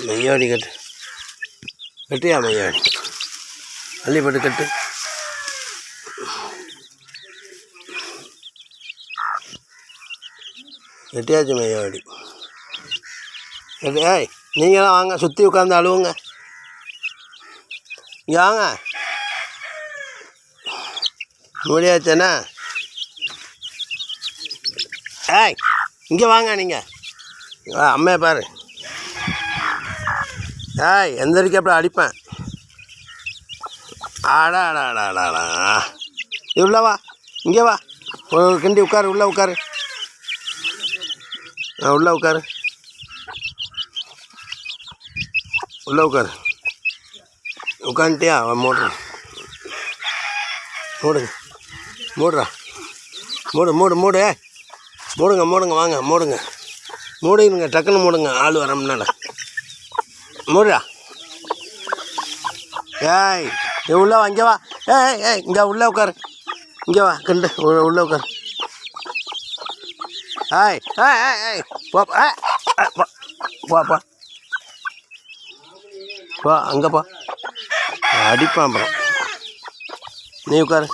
மெய்யாடி கட்டு கட்டியா மெய்யாடி அள்ளிப்பட்டு கட்டு கட்டியாச்சு மெய்யாடி கட்டி. ஏய் நீங்களாம் வாங்க சுற்றி உட்காந்து அழுவுங்க. இங்கே வாங்க முடியாச்சேண்ணா. ஏய் இங்கே வாங்க நீங்கள் அம்மையை பாரு. ஏய் எந்திரிக்க அப்படி அடிப்பேன். ஆடாடாடாடா இவ்வளோ வா இங்கே வா கிண்டி உட்காரு உள்ளே உட்காரு உள்ளே உட்காரு உள்ளே உட்காரு உட்காந்துட்டியா மூடுறேன் மூடுங்க மூடுறா மூடு மூடு மூடு மூடுங்க மூடுங்க வாங்க மூடுங்க மூடிடுங்க டக்குன்னு மூடுங்க ஆள் வர முன்னால் மூடுறா. ஏய் உள்ளே வா இங்கே வா. ஏய் ஏய் இங்கே உள்ளே உட்காரு இங்கே வா கண்டு உள்ளே உட்காரு. ஏய் ஏய் ஏய் ஏய் போ போ போ போ அங்கே போ அடிப்பான் அப்புறம். நீ உட்காரு.